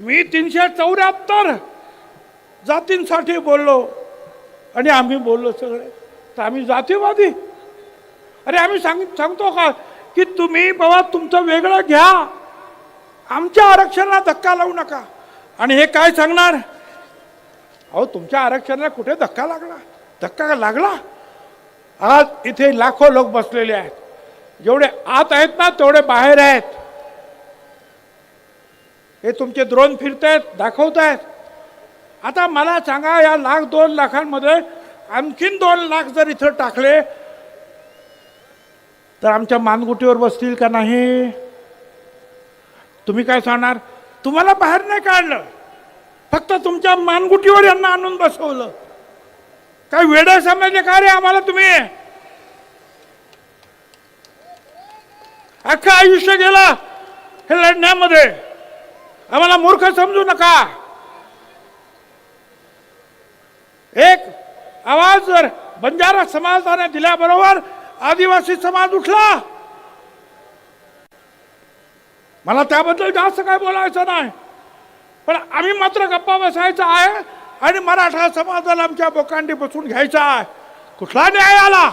मी 374 जातींसाठी बोललो आणि आम्ही बोललो सगळे, तर आम्ही जातीवादी? अरे आम्ही सांगतो का की तुम्ही बाबा तुमचं वेगळं घ्या, आमच्या आरक्षणाला धक्का लावू नका. आणि हे काय सांगणार? अहो तुमच्या आरक्षणाला कुठे धक्का लागला? धक्का लागला? आज इथे लाखो लोक बसलेले आहेत, जेवढे आत आहेत ना तेवढे बाहेर आहेत. हे तुमचे ड्रोन फिरतायत, दाखवतायत. आता मला सांगा, या 1,00,000-2 लाखांमध्ये आणखीन 2 लाख जर इथं टाकले तर आमच्या मानगुटीवर बसतील का नाही? तुम्ही काय सांगणार? तुम्हाला बाहेर नाही काढलं, फक्त तुमच्या मानगुटीवर यांना आणून बसवलं. काय वेडे समजले का रे आम्हाला तुम्ही? अख्खं आयुष्य गेला हे लढण्यामध्ये, आम्हाला मूर्ख समजू नका. एक आवाज जर बंजारा समाजाने दिल्याबरोबर आदिवासी समाज उठला. मला त्याबद्दल जास्त काय बोलायचं नाही, पण आम्ही मात्र गप्पा बसायचा आहे आणि मराठा समाजाला आमच्या बोकांडी बसून घ्यायचा आहे. कुठला न्याय आला?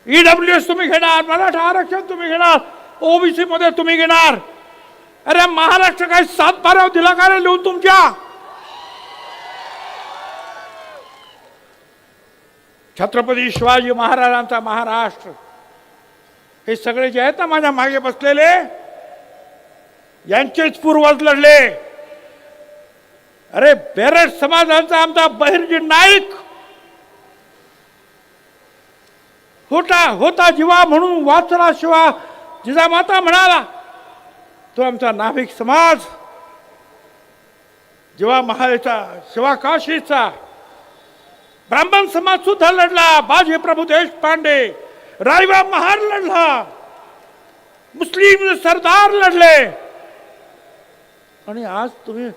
ईडब्ल्यूएस तुम्ही घेणार, मराठा आरक्षण तुम्ही घेणार, ओबीसी मध्ये तुम्ही घेणार. अरे महाराष्ट्र काही 7 बाऱ्यावर दिला का रे लिहून तुमच्या? छत्रपती शिवाजी महाराजांचा महाराष्ट्र, हे सगळे जे आहेत ना माझ्या मागे बसलेले, यांचेच पूर्वज लढले. अरे बेरड समाजाचा आमचा बहिर्जी नाईक होता जीवा म्हणून वाचला शिवा जिजामाता म्हणाला, तो आमचा नाभिक समाज जेव्हा महालेचा शिवा काशीचा ब्राह्मण समाज सुद्धा लढला. बाजी प्रभू देशपांडे, रायबा महार लढला, मुस्लिम सरदार लढले. आणि आज तुम्ही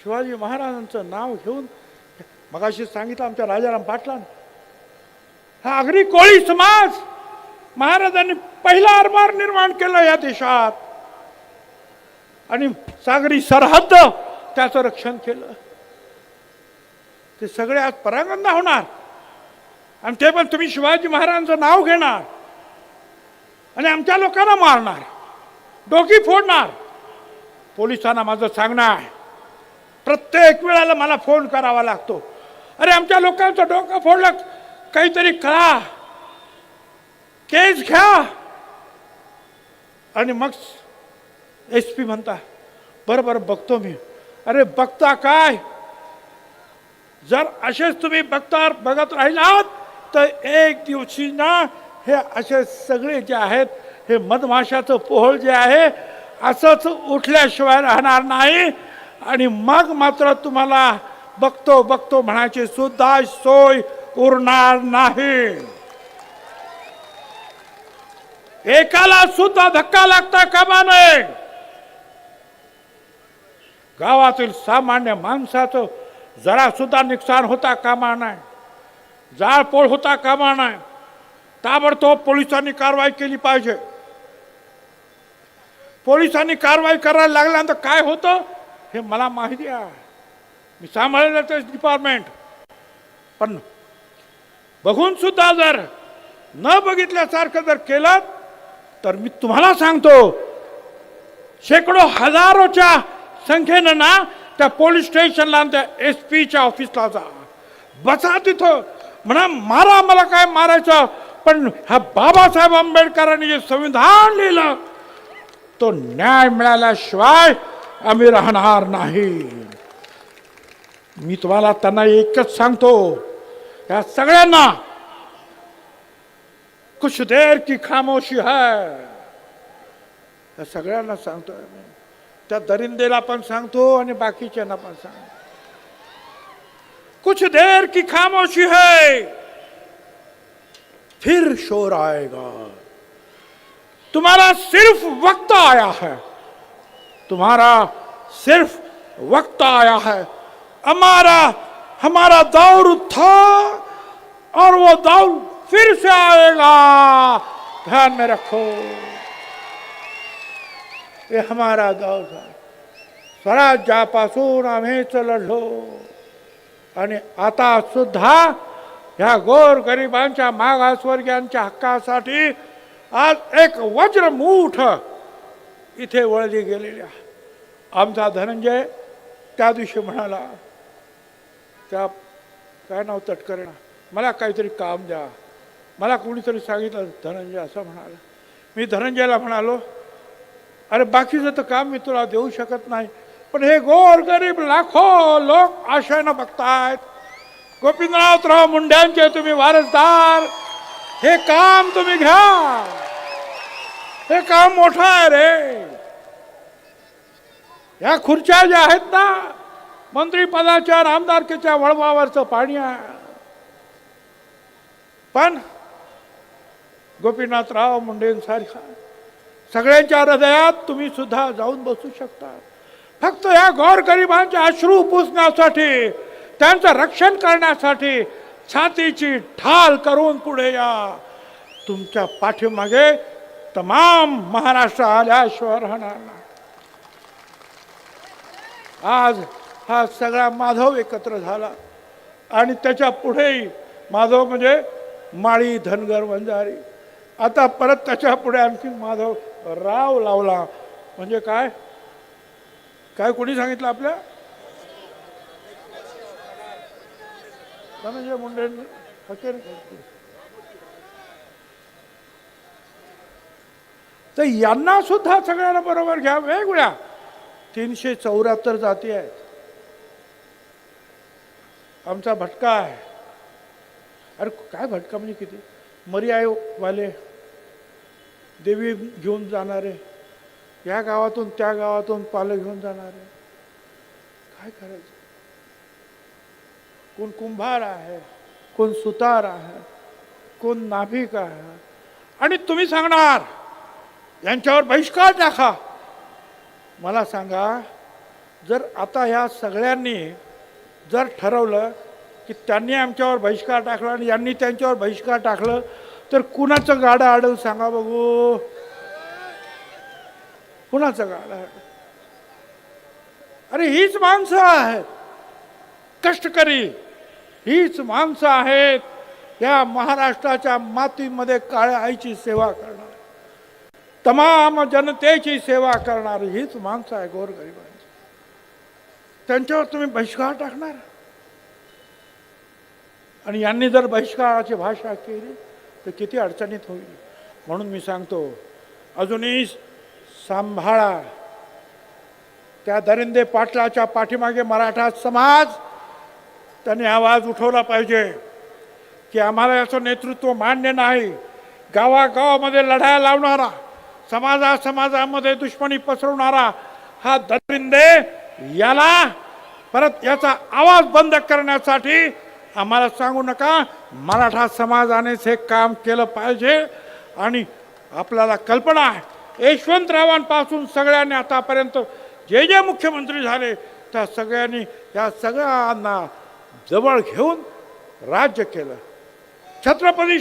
शिवाजी महाराजांचं नाव घेऊन, मगाशी सांगितलं आमच्या राजाराम पाटलांनी, हा आगरी कोळी समाज महाराजांनी पहिला आरमार निर्माण केलं या देशात आणि सागरी सरहद्द त्याचं रक्षण केलं. ते सगळे आज परांगंदा होणार आणि ते पण तुम्ही शिवाजी महाराजांचं नाव घेणार आणि आमच्या लोकांना मारणार, डोकी फोडणार. पोलिसांना माझं सांगणं आहे, प्रत्येक वेळेला मला फोन करावा लागतो, अरे आमच्या लोकांचं डोकं फोडलं, काहीतरी करा, केस घ्या. आणि मग SP म्हणता बरं बरं बघतो मी. अरे बघता काय? जर असेच तुम्ही बघत राहिलात तर एक दिवशी ना हे असे सगळे जे आहेत, हे मधमाशाचं पोहळ जे आहे असंच उठल्याशिवाय राहणार नाही. आणि मग मात्र तुम्हाला बघतो बघतो म्हणायची सुद्धा सोय उरणार नाही. एकाला सुद्धा धक्का लागता कामा नये. गावातील सामान्य माणसाचं जरा सुद्धा नुकसान होता कामा नये, जाळपोळ होता कामा नये. ताबडतोब पोलिसांनी कारवाई केली पाहिजे. पोलिसांनी कारवाई करायला लागल्यानंतर काय होतं हे मला माहिती आहे, मी सांभाळलेलं ते डिपार्टमेंट. पण बघून सुद्धा जर न बघितल्यासारखं जर केलं तर मी तुम्हाला सांगतो, शेकडो हजारोच्या संख्येनं ना त्या पोलीस स्टेशनला, त्या SPच्या ऑफिसला जा, बसा तिथं, म्हणा मारा, मला काय मारायचं, पण ह्या बाबासाहेब आंबेडकरांनी जे संविधान लिहिलं तो न्याय मिळाल्याशिवाय आम्ही राहणार नाही. मी तुम्हाला त्यांना एकच सांगतो, या सगळ्यांना कुछ देर की खामोशी है, या सगळ्यांना सांगतो. त्या दरिंदेला पण सांगतो आणि बाकीच्यांना पण सांगतो, कुछ देर की खामोशी है फिर शोर आएगा. तुम्हारा सिर्फ वक्त आया है, तुम्हारा सिर्फ वक्त आया है. हमारा दौर था और वो दौर फिर से आएगा, ध्यान में रखो. हे हमारा दौर था. स्वराज्यापासून आम्हीच लढलो आणि आता सुद्धा ह्या गोरगरिबांच्या मागासवर्गीयांच्या हक्कासाठी आज एक वज्रमूठ इथे वळली गेलेली आहे. आमचा धनंजय त्या दिवशी म्हणाला, त्या काय नाव तटकरेना, मला काहीतरी काम द्या. मला कोणीतरी सांगितलं धनंजय असं म्हणाला. मी धनंजयला म्हणालो, अरे बाकीचं तर काम मी तुला देऊ शकत नाही, पण हे गोरगरीब लाखो लोक आशेनं बघतायत. गोपीनाथराव मुंड्यांचे तुम्ही वारसदार, हे काम तुम्ही घ्या. हे काम मोठं आहे रे. या खुर्च्या ज्या आहेत ना, मंत्रीपदाच्या आमदारकीच्या वळवावरचं पाणी आहे. पण गोपीनाथराव मुंडेंसारखा सगळ्यांच्या हृदयात तुम्ही सुद्धा जाऊन बसू शकता. फक्त या गोरगरिबांचे अश्रू पुसण्यासाठी, त्यांचं रक्षण करण्यासाठी छातीची ढाल करून पुढे या. तुमच्या पाठीमागे तमाम महाराष्ट्र आल्याशिवाय राहणार नाही. आज हा सगळा माधव एकत्र झाला आणि त्याच्या पुढेही माधव म्हणजे माळी, धनगर, वंजारी. आता परत त्याच्या पुढे आणखी माधव राव लावला. म्हणजे काय काय कोणी सांगितलं आपल्या धनंजय मुंडे तर यांना सुद्धा सगळ्यांना बरोबर घ्या. वेगवेगळ्या 374 जाती आहेत. आमचा भटका आहे. अरे काय भटका म्हणजे किती, मर्यावाले, देवी घेऊन जाणारे, या गावातून त्या गावातून पालं घेऊन जाणारे, काय करायचं. कोण कुंभार आहे, कोण सुतार आहे, कोण नाभिक आहे. आणि तुम्ही सांगणार यांच्यावर बहिष्कार टाका. मला सांगा, जर आता ह्या सगळ्यांनी जर ठरवलं की त्यांनी आमच्यावर बहिष्कार टाकला आणि यांनी त्यांच्यावर बहिष्कार टाकलं, तर कुणाचं गाडं अडल सांगा बघू. कुणाचं गाडं? अरे हीच माणसं आहेत कष्टकरी, हीच माणसं आहेत या महाराष्ट्राच्या मातीमध्ये काळ्या आईची सेवा करणार, तमाम जनतेची सेवा करणारी हीच माणसं आहे गोरगरिबांची. त्यांच्यावर तुम्ही बहिष्कार टाकणार? आणि यांनी जर बहिष्काराची भाषा केली तर किती अडचणीत होईल. म्हणून मी सांगतो, अजूनही सांभाळा. त्या दरिंदे पाटलाच्या पाठीमागे मराठा समाज त्यांनी आवाज उठवला पाहिजे की आम्हाला याचं नेतृत्व मान्य नाही. गावागावामध्ये लढाया लावणारा, समाजामध्ये दुश्मनी पसरवणारा हा दरिंदे, याला परत याचा आवाज बंद करण्यासाठी आम्हाला सांगू नका. मराठा समाजानेच हे काम केलं पाहिजे. आणि आपल्याला कल्पना आहे, यशवंतरावांपासून सगळ्यांनी आतापर्यंत जे जे मुख्यमंत्री झाले त्या सगळ्यांनी या सगळ्यांना जवळ घेऊन राज्य केलं. छत्रपती